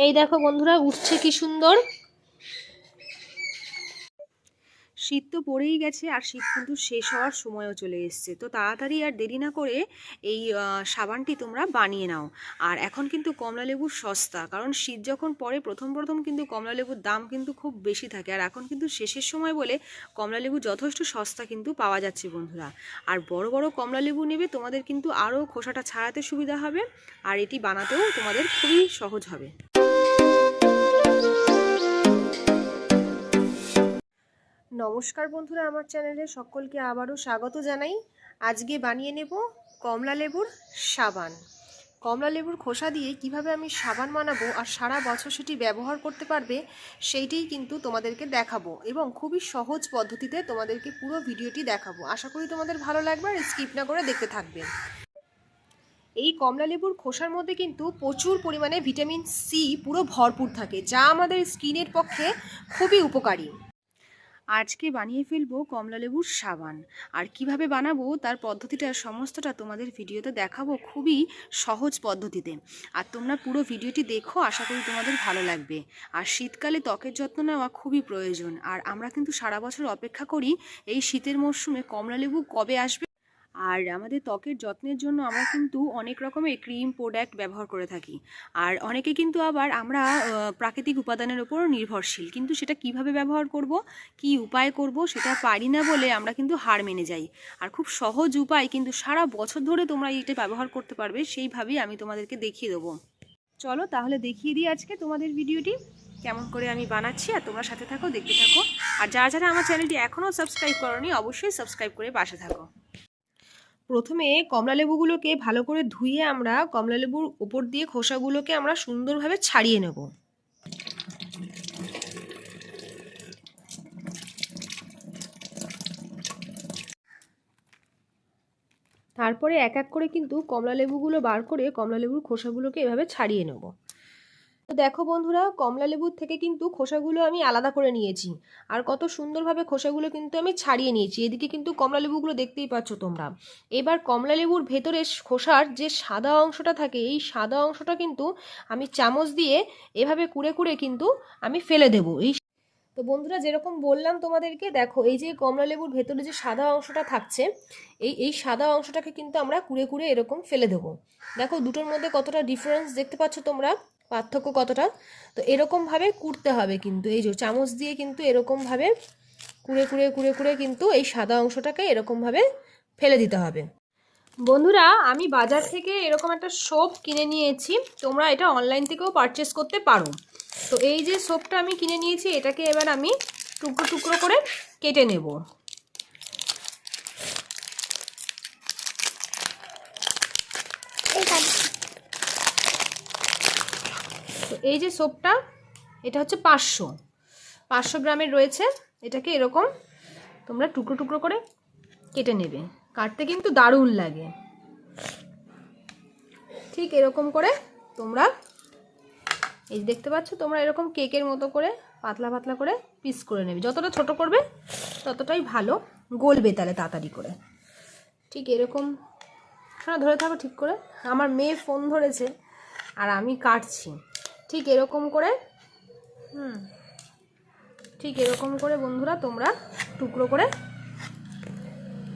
এই দেখো বন্ধুরা, উঠছে কি সুন্দর। শীত তো পড়েই গেছে, আর শীত কিন্তু শেষ হওয়ার সময়ও চলে এসছে। তো তাড়াতাড়ি আর দেরি না করে এই সাবানটি তোমরা বানিয়ে নাও। আর এখন কিন্তু কমলালেবুর সস্তা, কারণ শীত যখন পড়ে প্রথম প্রথম কিন্তু কমলালেবুর দাম কিন্তু খুব বেশি থাকে, আর এখন কিন্তু শেষের সময় বলে কমলালেবু যথেষ্ট সস্তা কিন্তু পাওয়া যাচ্ছে বন্ধুরা। আর বড় বড় কমলালেবু নেবে, তোমাদের কিন্তু আরও খোসাটা ছাড়াতে সুবিধা হবে, আর এটি বানাতেও তোমাদের খুবই সহজ হবে। নমস্কার বন্ধুরা, আমার চ্যানেলে সকলকে আবারও স্বাগত জানাই। আজকে বানিয়ে নেব কমলা লেবুর সাবান। কমলা লেবুর খোসা দিয়ে কিভাবে আমি সাবান বানাবো আর সারা বছর সেটি ব্যবহার করতে পারবে, সেইটাই কিন্তু তোমাদেরকে দেখাবো, এবং খুবই সহজ পদ্ধতিতে তোমাদেরকে পুরো ভিডিওটি দেখাবো। আশা করি তোমাদের ভালো লাগবে আর স্কিপ না করে দেখতে থাকবে। এই কমলা লেবুর খোসার মধ্যে কিন্তু প্রচুর পরিমাণে ভিটামিন সি পুরো ভরপুর থাকে, যা আমাদের স্কিনের পক্ষে খুবই উপকারী। আজকে বানিয়ে ফেলবো কমলালেবুর সাবান, আর কিভাবে বানাবো তার পদ্ধতিটা সমস্তটা তোমাদের ভিডিওতে দেখাবো খুবই সহজ পদ্ধতিতে। আর তোমরা পুরো ভিডিওটি দেখো, আশা করি তোমাদের ভালো লাগবে। আর শীতকালে ত্বকের যত্ন নেওয়া খুবই প্রয়োজন, আর আমরা কিন্তু সারা বছর অপেক্ষা করি এই শীতের মরশুমে কমলালেবু কবে আসবে। আর আমাদের ত্বকের যত্নের জন্য আমরা কিন্তু অনেক রকমের ক্রিম প্রোডাক্ট ব্যবহার করে থাকি, আর অনেকে কিন্তু আবার আমরা প্রাকৃতিক উপাদানের ওপর নির্ভরশীল, কিন্তু সেটা কিভাবে ব্যবহার করব, কি উপায় করব সেটা পারি না বলে আমরা কিন্তু হার মেনে যাই। আর খুব সহজ উপায় কিন্তু সারা বছর ধরে তোমরা এটা ব্যবহার করতে পারবে, সেইভাবেই আমি তোমাদেরকে দেখিয়ে দেবো। চলো তাহলে দেখিয়ে দিই আজকে তোমাদের ভিডিওটি কেমন করে আমি বানাচ্ছি, আর তোমরা সাথে থাকো, দেখতে থাকো। আর যারা যারা আমার চ্যানেলটি এখনও সাবস্ক্রাইব করোনি, অবশ্যই সাবস্ক্রাইব করে পাশে থাকো। প্রথমে কমলালেবুগুলোকে ভালো করে ধুয়ে আমরা কমলালেবুর উপর দিয়ে খোসাগুলোকে আমরা সুন্দরভাবে ছাড়িয়ে নেব। তারপরে এক এক করে কিন্তু কমলালেবুগুলো বার করে কমলালেবুর খোসাগুলোকে এভাবে ছাড়িয়ে নেব। তো দেখো বন্ধুরা, কমলালেবুর থেকে কিন্তু খোসাগুলো আমি আলাদা করে নিয়েছি, আর কত সুন্দরভাবে খোসাগুলো কিন্তু আমি ছাড়িয়ে নিয়েছি। এদিকে কিন্তু কমলালেবুগুলো দেখতেই পাচ্ছ তোমরা। এবার কমলালেবুর ভেতরে খোসার যে সাদা অংশটা থাকে, এই সাদা অংশটা কিন্তু আমি চামচ দিয়ে এভাবে কুড়ে কুড়ে কিন্তু আমি ফেলে দেবো। তো বন্ধুরা, যেরকম বললাম তোমাদেরকে, দেখো এই যে কমলালেবুর ভেতরে যে সাদা অংশটা থাকছে, এই সাদা অংশটাকে কিন্তু আমরা কুড়ে কুড়ে এরকম ফেলে দেবো। দেখো দুটোর মধ্যে কতটা ডিফারেন্স দেখতে পাচ্ছ তোমরা, পার্থক্য কতটা। তো এরকমভাবে কুড়তে হবে, কিন্তু এই যে চামচ দিয়ে কিন্তু এরকমভাবে কুড়ে কুড়ে কুড়ে কুড়ে কিন্তু এই সাদা অংশটাকে এরকমভাবে ফেলে দিতে হবে। বন্ধুরা, আমি বাজার থেকে এরকম একটা সোপ কিনে নিয়েছি, তোমরা এটা অনলাইন থেকেও পারচেস করতে পারো। তো এই যে সোপটা আমি কিনে নিয়েছি, এটাকে এবার আমি টুকরো টুকরো করে কেটে নেব। তো এই যে সোপটা, এটা হচ্ছে 500 গ্রামের রয়েছে। এটাকে এরকম তোমরা টুকরো টুকরো করে কেটে নেবে, কাটতে কিন্তু দারুণ লাগে। ঠিক এরকম করে তোমরা এই দেখতে পাচ্ছ, তোমরা এরকম কেকের মতো করে পাতলা পাতলা করে পিস করে নেবে। যতটা ছোট করবে ততটাই ভালো, গলবে তাহলে তাড়াতাড়ি করে। ঠিক এরকম ধরে থাকো ঠিক করে। আমার মেয়ে ফোন ধরেছে আর আমি কাটছি। ঠিক এরকম করে ঠিক এরকম করে বন্ধুরা তোমরা টুকরো করে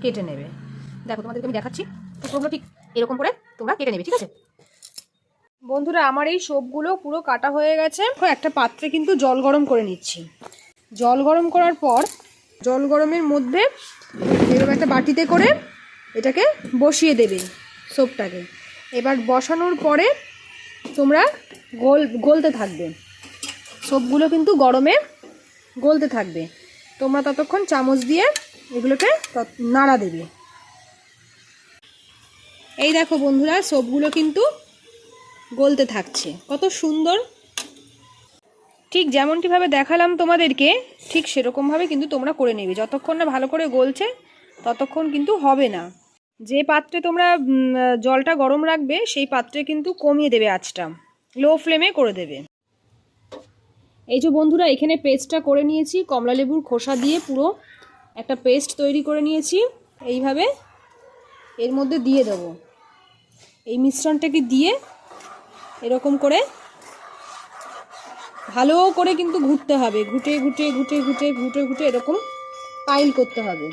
কেটে নেবে। দেখো তোমাদেরকে আমি দেখাচ্ছি, টুকরোগুলো ঠিক এরকম করে তোমরা কেটে নেবে, ঠিক আছে বন্ধুরা। আমার এই সোপগুলো পুরো কাটা হয়ে গেছে। একটা পাত্রে কিন্তু জল গরম করে নিচ্ছি। জল গরম করার পর জল গরমের মধ্যে এরকম একটা বাটিতে করে এটাকে বসিয়ে দেবে সোপটাকে। এবার বসানোর পরে তোমরা গলতে থাকবে, সোপগুলো কিন্তু গরমে গলতে থাকবে। তোমরা ততক্ষণ চামচ দিয়ে এগুলোকে নাড়া দেবে। এই দেখো বন্ধুরা, সোপগুলো কিন্তু গলতে থাকছে, কত সুন্দর। ঠিক যেমনটিভাবে দেখালাম তোমাদেরকে, ঠিক সেরকমভাবে কিন্তু তোমরা করে নেবে। যতক্ষণ না ভালো করে গলছে ততক্ষণ কিন্তু হবে না। যে পাত্রে তোমরা জলটা গরম রাখবে, সেই পাত্রে কিন্তু কমিয়ে দেবে আঁচটা, লো ফ্লেমে করে দেবে। এই যে বন্ধুরা, এখানে পেস্টটা করে নিয়েছি, কমলালেবুর খোসা দিয়ে পুরো একটা পেস্ট তৈরি করে নিয়েছি। এইভাবে এর মধ্যে দিয়ে দেবো, এই মিশ্রণটাকে দিয়ে এরকম করে ভালো করে কিন্তু ঘুরতে হবে, ঘুটে ঘুটে ঘুটে ঘুটে ঘুটে ঘুটে এরকম পাইল করতে হবে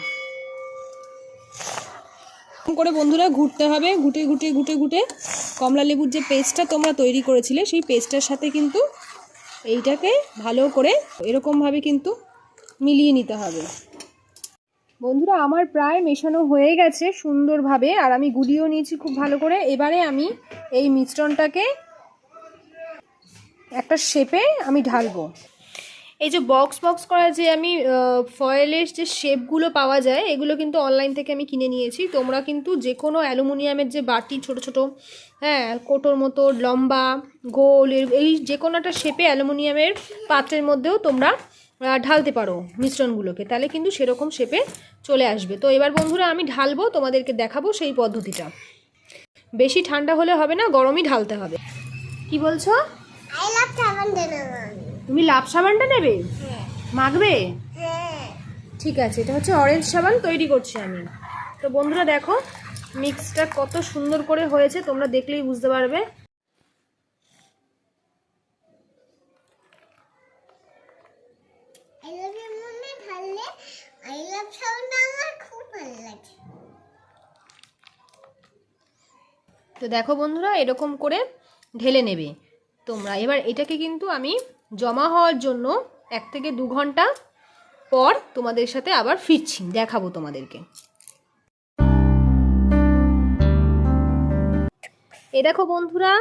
করে বন্ধুরা, ঘুরতে হবে, ঘুটে ঘুটে ঘুটে ঘুটে কমলা লেবুর যে পেস্টটা তোমরা তৈরি করেছিলে সেই পেস্টটার সাথে কিন্তু এইটাকে ভালো করে এরকমভাবে কিন্তু মিলিয়ে নিতে হবে। বন্ধুরা আমার প্রায় মেশানো হয়ে গেছে সুন্দরভাবে, আর আমি গুলিয়েও নিয়েছি খুব ভালো করে। এবারে আমি এই মিশ্রণটাকে একটা শেপে আমি ঢালবো। এই যে বক্স বক্স করা যে আমি ফয়েলের যে শেপগুলো পাওয়া যায় এগুলো কিন্তু অনলাইন থেকে আমি কিনে নিয়েছি। তোমরা কিন্তু যে কোনো অ্যালুমিনিয়ামের যে বাটি ছোট ছোট, হ্যাঁ, কোটোর মতো লম্বা গোল, এই যে কোনো একটা শেপে অ্যালুমিনিয়ামের পাত্রের মধ্যেও তোমরা ঢালতে পারো মিশ্রণগুলোকে, তাহলে কিন্তু সেরকম শেপে চলে আসবে। তো এবার বন্ধুরা আমি ঢালবো, তোমাদেরকে দেখাবো সেই পদ্ধতিটা। বেশি ঠান্ডা হলে হবে না, গরমই ঢালতে হবে। কি বলছো? তুমি লাভ সাবানটা নেবে? মাখবে? ঠিক আছে, এটা হচ্ছে অরেঞ্জ সাবান তৈরি করছি আমি। তো বন্ধুরা দেখো মিক্সটা কত সুন্দর করে হয়েছে, তোমরা দেখলেই বুঝতে পারবে। তো দেখো বন্ধুরা এরকম করে ঢেলে নেবে তোমরা। এবার এটাকে কিন্তু আমি জমা হওয়ার জন্য 1 থেকে 2 ঘন্টা পর তোমাদের সাথে আবার ফিরছি, দেখাবো তোমাদেরকে। এ দেখো বন্ধুরা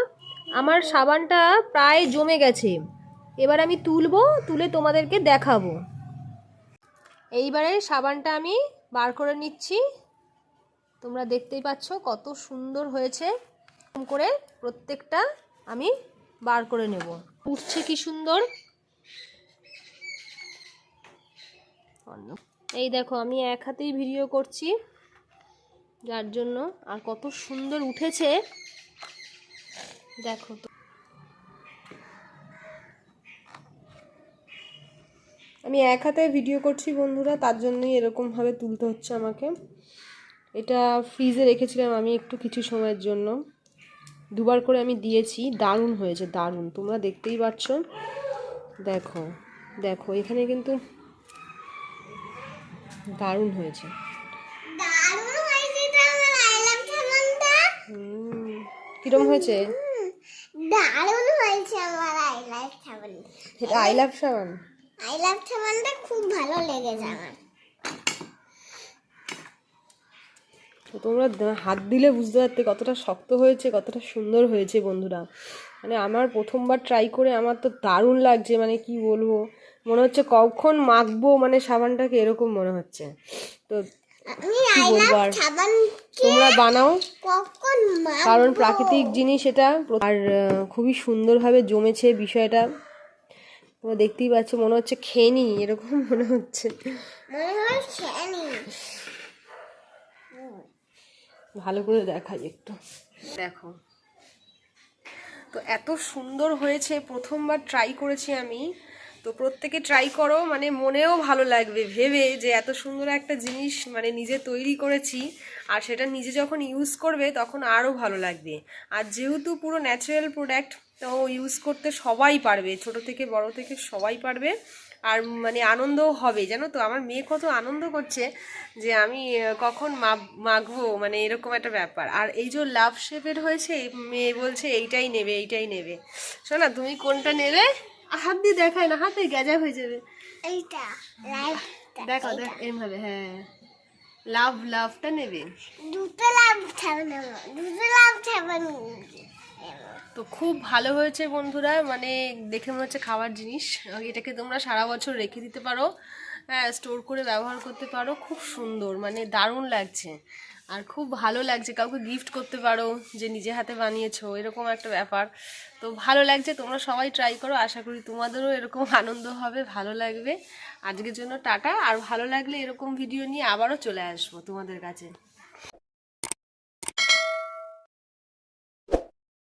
আমার সাবানটা প্রায় জমে গেছে, এবার আমি তুলবো, তুলে তোমাদেরকে দেখাবো। এইবারে সাবানটা আমি বার করে নিচ্ছি, তোমরা দেখতেই পাচ্ছ কত সুন্দর হয়েছে। এরকম করে প্রত্যেকটা আমি বার করে নেব। উঠছে কি সুন্দর, এই দেখো আমি এক হাতেই ভিডিও করছি যার জন্য, আর কত সুন্দর উঠেছে দেখো। তো আমি এক হাতে ভিডিও করছি বন্ধুরা, তার জন্যই এরকমভাবে তুলতে হচ্ছে আমাকে। এটা ফ্রিজে রেখেছিলাম আমি একটু কিছু সময়ের জন্য, 2 বার করে আমি দিয়েছি। দারুণ হয়েছে, দারুণ, তোমরা দেখতেই পাচ্ছ। দেখো দেখো এখানে কিন্তু দারুণ হয়েছে। কিরম হয়েছে? দারুণ হয়েছে আমার আই লাভ সাবান। আই লাভ সাবানটা খুব ভালো লেগেছে আমার। তোমরা হাত দিলে বুঝতে পারতে কতটা শক্ত হয়েছে, কতটা সুন্দর হয়েছে বন্ধুরা। মানে আমার প্রথমবার ট্রাই করে আমার তো দারুণ লাগছে, মানে কি বলবো, মনে হচ্ছে কখন মাখবো মানে সাবানটাকে, এরকম মনে হচ্ছে। তো কি বলবো, আর তোমরা বানাও, কারণ প্রাকৃতিক জিনিস এটা, আর খুবই সুন্দরভাবে জমেছে বিষয়টা। তোমরা দেখতেই পাচ্ছ, মনে হচ্ছে খেয়ে নি, এরকম মনে হচ্ছে। ভালো করে দেখাই একটু, দেখো তো এত সুন্দর হয়েছে। প্রথমবার ট্রাই করেছি আমি, তো প্রত্যেকে ট্রাই করো, মানে মনেও ভালো লাগবে ভেবে যে এত সুন্দর একটা জিনিস মানে নিজে তৈরি করেছি, আর সেটা নিজে যখন ইউজ করবে তখন আরও ভালো লাগবে। আর যেহেতু পুরো ন্যাচারাল প্রোডাক্ট, তো ইউজ করতে সবাই পারবে, ছোট থেকে বড় থেকে সবাই পারবে। আর মানে আনন্দও হবে, জানো তো আমার মেয়ে কত আনন্দ করছে যে আমি কখন মাখবো, মানে এরকম একটা ব্যাপার। আর এই যে লাভ শেপের হয়েছে, মেয়ে বলছে এইটাই নেবে, এইটাই নেবে। শোনা তুমি কোনটা নেবে? হাত দিয়ে দেখায় না, হাতে গেজা হয়ে যাবে। এইটা দেখো দেখ এইভাবে, হ্যাঁ লাভ লাভটা নেবে। দুটো লাভ তো খুব ভালো হয়েছে বন্ধুরা, মানে দেখে মনে হচ্ছে খাওয়ার জিনিস। এটাকে তোমরা সারা বছর রেখে দিতে পারো, হ্যাঁ স্টোর করে ব্যবহার করতে পারো। খুব সুন্দর, মানে দারুণ লাগছে, আর খুব ভালো লাগছে। কাউকে গিফট করতে পারো যে নিজে হাতে বানিয়েছো, এরকম একটা ব্যাপার। তো ভালো লাগছে, তোমরা সবাই ট্রাই করো, আশা করি তোমাদেরও এরকম আনন্দ হবে, ভালো লাগবে। আজকের জন্য টাটা, আর ভালো লাগলে এরকম ভিডিও নিয়ে আবারও চলে আসবো তোমাদের কাছে।